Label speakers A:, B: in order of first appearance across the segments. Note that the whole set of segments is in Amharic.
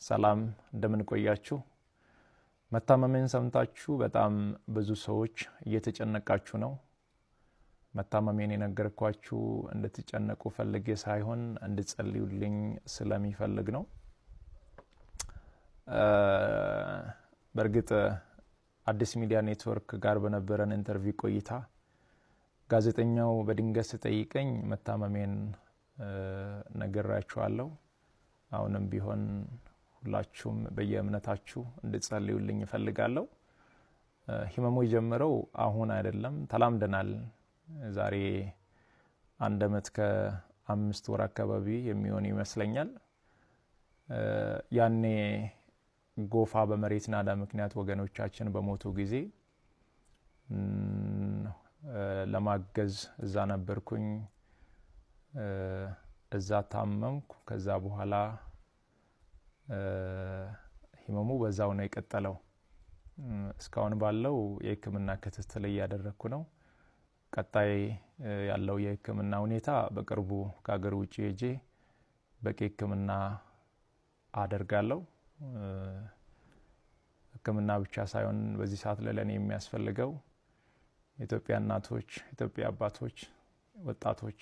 A: ሰላም እንደምን ቆያችሁ? መታመሜን ሰምታችሁ በጣም ብዙ ሰዎች እየተጨነቃችሁ ነው። መታመሜን የነገርኳችሁ እንድትጨነቁ ፈልጌ ሳይሆን እንድትጸልዩልኝ ስለሚፈልግ ነው። በእርግጥ አዲስ ሚዲያ ኔትወርክ ጋር በነበረን ኢንተርቪው ቆይታ ጋዜጠኛው በድንገት ሲጠይቀኝ መታመሜን ነግራችኋለሁ። አሁንም ቢሆን ሁላችሁም በየእምነታችሁ እንድትጸልዩልኝ እፈልጋለሁ። ህመሙ የጀመረው አሁን አይደለም፣ ተላምደናል። ዛሬ 1 ዓመት ከ5 ወር አካባቢ የሚሆን ይመስለኛል። ያኔ ጎፋ በመሬት ናዳ ምክንያት ወገኖቻችን በሞቱ ጊዜ ለማገዝ እዛ ነበርኩኝ። እዛ ታመምኩ። ከዛ በኋላ ህመሙ በዛው ነው የቀጠለው። እስካሁን ባለው የህክምና ክትትል እያደረኩ ነው። ቀጣይ ያለው የህክምና ሁኔታ በቅርቡ ከሀገር ውጭ ሄጄ በቂ ህክምና አደርጋለሁ። ህክምና ብቻ ሳይሆን በዚህ ሰዓት ለኔ የሚያስፈልገው ኢትዮጵያ እናቶች፣ ኢትዮጵያ አባቶች፣ ወጣቶች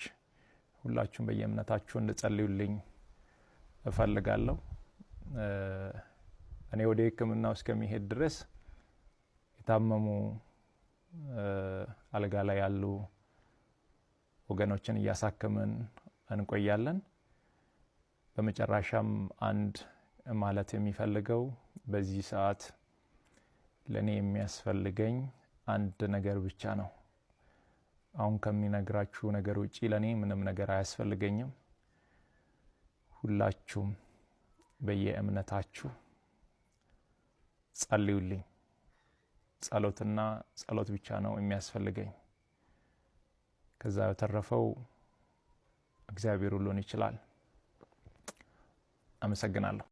A: ሁላችሁም በየእምነታችሁ እንድትጸልዩልኝ እፈልጋለሁ። እኔ ወደ ህክምናው እስከሚሄድ ድረስ የታመሙ አልጋ ላይ ያሉ ወገኖችን እያሳከምን እንቆያለን። በመጨረሻም አንድ ማለት የሚፈልገው በዚህ ሰዓት ለኔ የሚያስፈልገኝ አንድ ነገር ብቻ ነው። አሁን ከሚነግራችሁ ነገር ውጪ ለኔ ምንም ነገር አያስፈልገኝም። ሁላችሁም በየእምነታችሁ ጸልዩልኝ። ጸሎትና ጸሎት ብቻ ነው የሚያስፈልገኝ። ከዛ የተረፈው እግዚአብሔር ሁሉን ይችላል። አመሰግናለሁ።